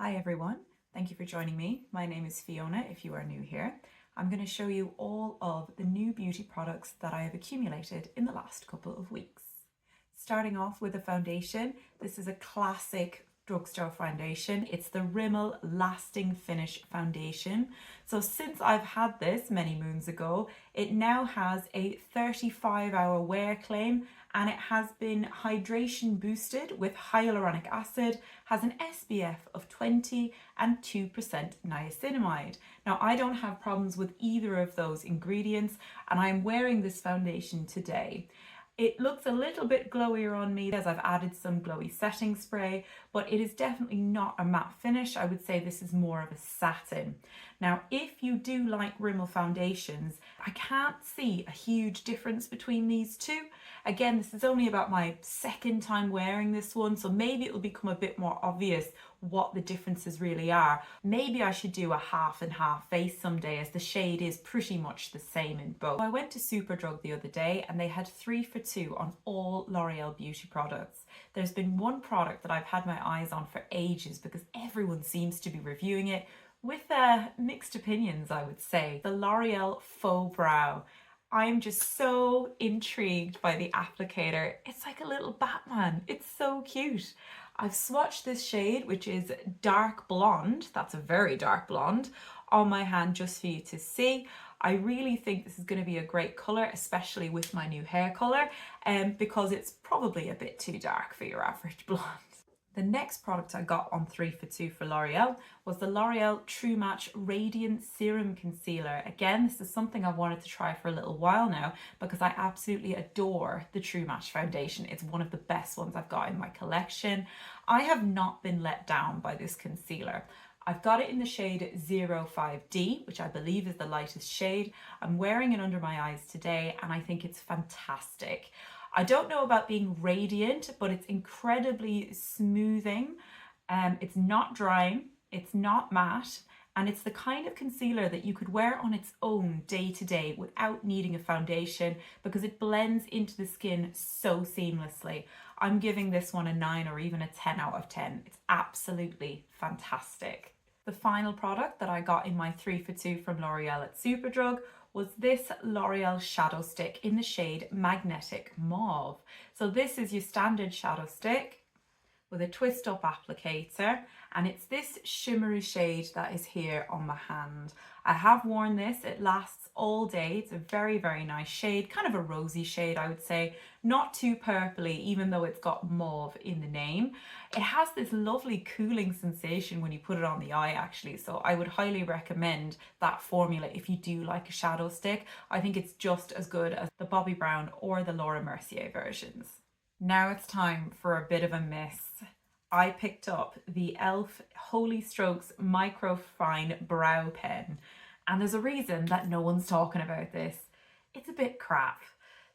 Hi everyone, thank you for joining me. My name is Fiona if you are new here. I'm going to show you all of the new beauty products that I have accumulated in the last couple of weeks. Starting off with a foundation, this is a classic drugstore foundation. It's the Rimmel Lasting Finish Foundation. So since I've had this many moons ago, it now has a 35-hour wear claim and it has been hydration boosted with hyaluronic acid, has an SPF of 20 and 2% niacinamide. Now I don't have problems with either of those ingredients and I'm wearing this foundation today. It looks a little bit glowier on me as I've added some glowy setting spray, but it is definitely not a matte finish. I would say this is more of a satin. Now, if you do like Rimmel foundations, I can't see a huge difference between these two. Again, this is only about my second time wearing this one, so maybe it will become a bit more obvious what the differences really are. Maybe I should do a half and half face someday as the shade is pretty much the same in both. I went to Superdrug the other day and they had 3 for 2 on all L'Oreal beauty products. There's been one product that I've had my eyes on for ages because everyone seems to be reviewing it with mixed opinions, I would say. The L'Oreal Faux Brow. I'm just so intrigued by the applicator. It's like a little Batman. It's so cute. I've swatched this shade, which is dark blonde, that's a very dark blonde, on my hand just for you to see. I really think this is going to be a great colour, especially with my new hair colour, because it's probably a bit too dark for your average blonde. The next product I got on 3 for 2 for L'Oreal was the L'Oreal True Match Radiant Serum Concealer. Again, this is something I've wanted to try for a little while now because I absolutely adore the True Match foundation. It's one of the best ones I've got in my collection. I have not been let down by this concealer. I've got it in the shade 05D, which I believe is the lightest shade. I'm wearing it under my eyes today and I think it's fantastic. I don't know about being radiant, but it's incredibly smoothing. It's not drying, it's not matte, and it's the kind of concealer that you could wear on its own day to day without needing a foundation because it blends into the skin so seamlessly. I'm giving this one a 9 or even a 10 out of 10. It's absolutely fantastic. The final product that I got in my 3 for 2 from L'Oreal at Superdrug was this L'Oreal shadow stick in the shade Magnetic Mauve. So this is your standard shadow stick with a twist up applicator, and it's this shimmery shade that is here on my hand. I have worn this, it lasts all day. It's a very, very nice shade, kind of a rosy shade, I would say. Not too purpley, even though it's got mauve in the name. It has this lovely cooling sensation when you put it on the eye, actually. So I would highly recommend that formula if you do like a shadow stick. I think it's just as good as the Bobbi Brown or the Laura Mercier versions. Now it's time for a bit of a miss. I picked up the E.L.F. Holy Strokes Microfine Brow Pen. And there's a reason that no one's talking about this. It's a bit crap.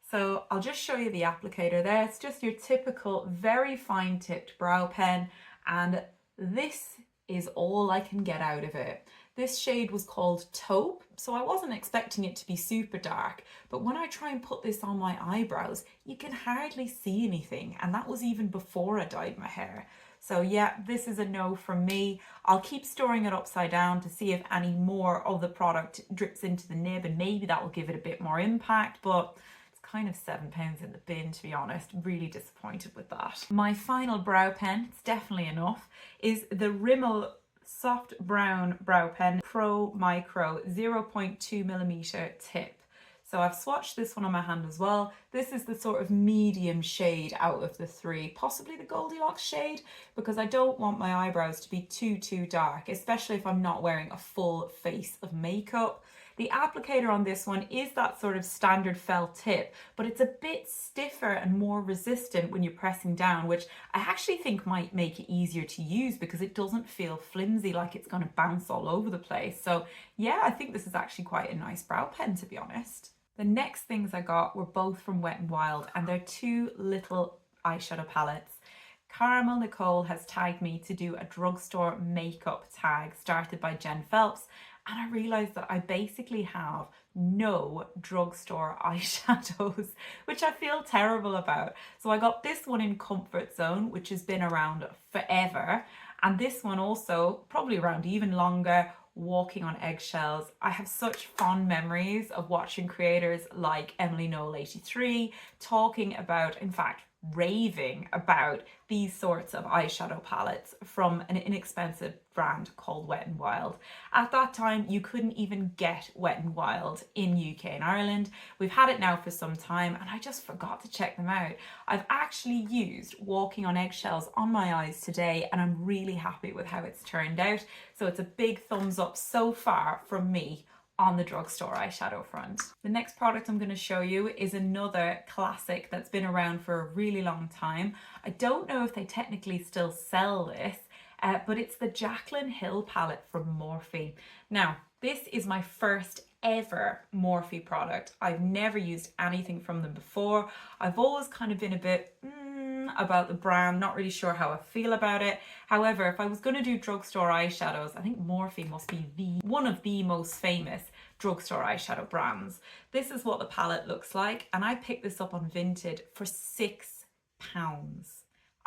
So I'll just show you the applicator there. It's just your typical very fine tipped brow pen. And this is all I can get out of it. This shade was called Taupe, so I wasn't expecting it to be super dark, but when I try and put this on my eyebrows, you can hardly see anything, and that was even before I dyed my hair. So yeah, this is a no from me. I'll keep storing it upside down to see if any more of the product drips into the nib, and maybe that will give it a bit more impact, but it's kind of £7 in the bin, to be honest. Really disappointed with that. My final brow pen, it's definitely enough, is the Rimmel Soft Brown Brow Pen Pro Micro 0.2mm tip. So I've swatched this one on my hand as well. This is the sort of medium shade out of the 3, possibly the Goldilocks shade, because I don't want my eyebrows to be too dark, especially if I'm not wearing a full face of makeup. The applicator on this one is that sort of standard felt tip, but it's a bit stiffer and more resistant when you're pressing down, which I actually think might make it easier to use because it doesn't feel flimsy, like it's going to bounce all over the place. So yeah, I think this is actually quite a nice brow pen, to be honest. The next things I got were both from Wet n Wild, and they're 2 little eyeshadow palettes. Caramel Nicole has tagged me to do a drugstore makeup tag started by Jen Phelps, and I realised that I basically have no drugstore eyeshadows, which I feel terrible about. So I got this one in Comfort Zone, which has been around forever, And this one also, probably around even longer, walking on eggshells. I have such fond memories of watching creators like Emily Noel 83 talking about, in fact, raving about these sorts of eyeshadow palettes from an inexpensive brand called Wet n Wild. At that time, you couldn't even get Wet n Wild in UK and Ireland. We've had it now for some time and I just forgot to check them out. I've actually used Walking on Eggshells on my eyes today and I'm really happy with how it's turned out. So it's a big thumbs up so far from me on the Drugstore eyeshadow front. The next product I'm going to show you is another classic that's been around for a really long time. I don't know if they technically still sell this, but it's the Jaclyn Hill palette from Morphe. Now, this is my first ever Morphe product. I've never used anything from them before. I've always kind of been a bit about the brand, not really sure how I feel about it. However, if I was going to do drugstore eyeshadows, I think Morphe must be one of the most famous drugstore eyeshadow brands. This is what the palette looks like, and I picked this up on Vinted for £6.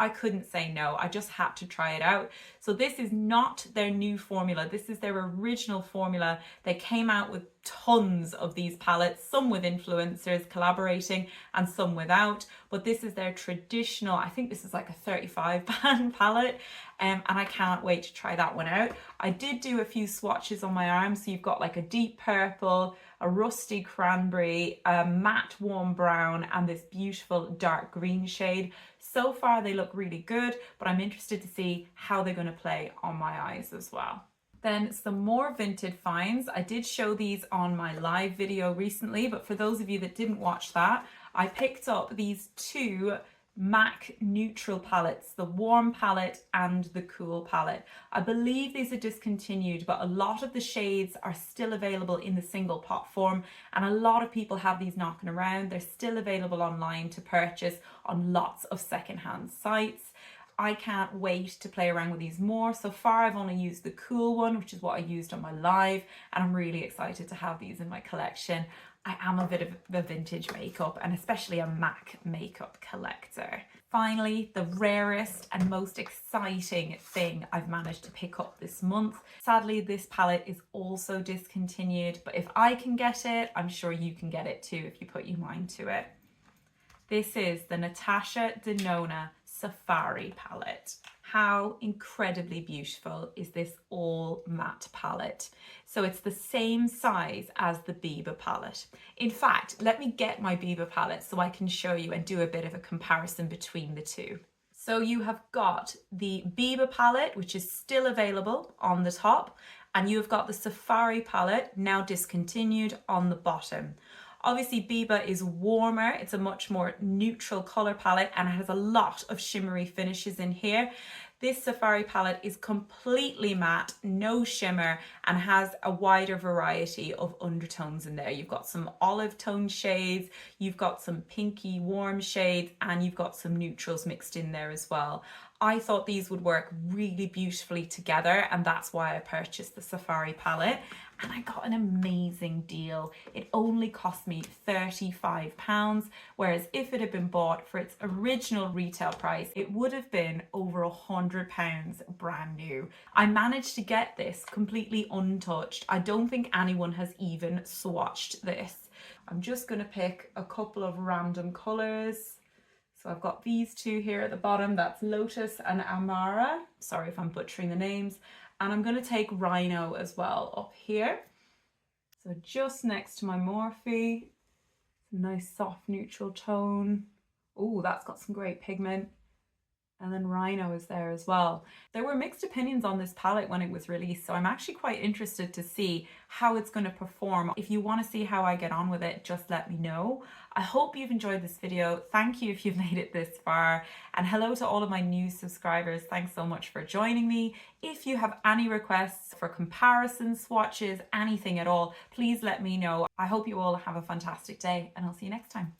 I couldn't say no. I just had to try it out. So this is not their new formula. This is their original formula. They came out with tons of these palettes, some with influencers collaborating and some without. But this is their traditional, I think this is like a £35 palette. And I can't wait to try that one out. I did do a few swatches on my arm. So you've got like a deep purple, a rusty cranberry, a matte warm brown, and this beautiful dark green shade. So far they look really good, but I'm interested to see how they're going to play on my eyes as well. Then some more Vinted finds. I did show these on my live video recently, but for those of you that didn't watch that, I picked up these two MAC neutral palettes, the warm palette and the cool palette. I believe these are discontinued, but a lot of the shades are still available in the single pot form, and a lot of people have these knocking around. They're still available online to purchase on lots of secondhand sites. I can't wait to play around with these more. So far I've only used the cool one, which is what I used on my live, and I'm really excited to have these in my collection. I am a bit of a vintage makeup and especially a MAC makeup collector. Finally, the rarest and most exciting thing I've managed to pick up this month. Sadly, this palette is also discontinued, but if I can get it, I'm sure you can get it too if you put your mind to it. This is the Natasha Denona Safari palette. How incredibly beautiful is this all matte palette? So it's the same size as the Biba palette. In fact, let me get my Biba palette so I can show you and do a bit of a comparison between the two. So you have got the Biba palette, which is still available on the top, and you've got the Safari palette, now discontinued, on the bottom. Obviously Biba is warmer, it's a much more neutral colour palette and it has a lot of shimmery finishes in here. This Safari palette is completely matte, no shimmer, and has a wider variety of undertones in there. You've got some olive tone shades, you've got some pinky warm shades, and you've got some neutrals mixed in there as well. I thought these would work really beautifully together, and that's why I purchased the Safari palette. And I got an amazing deal. It only cost me £35, whereas if it had been bought for its original retail price, it would have been over £100 brand new. I managed to get this completely untouched. I don't think anyone has even swatched this. I'm just going to pick a couple of random colours. So I've got these two here at the bottom, that's Lotus and Amara. Sorry if I'm butchering the names. And I'm going to take Rhino as well up here. So just next to my Morphe, nice soft neutral tone. Oh, that's got some great pigment. And then Rhino is there as well. There were mixed opinions on this palette when it was released, so I'm actually quite interested to see how it's going to perform. If you want to see how I get on with it, just let me know. I hope you've enjoyed this video. Thank you if you've made it this far. And hello to all of my new subscribers. Thanks so much for joining me. If you have any requests for comparisons, swatches, anything at all, please let me know. I hope you all have a fantastic day and I'll see you next time.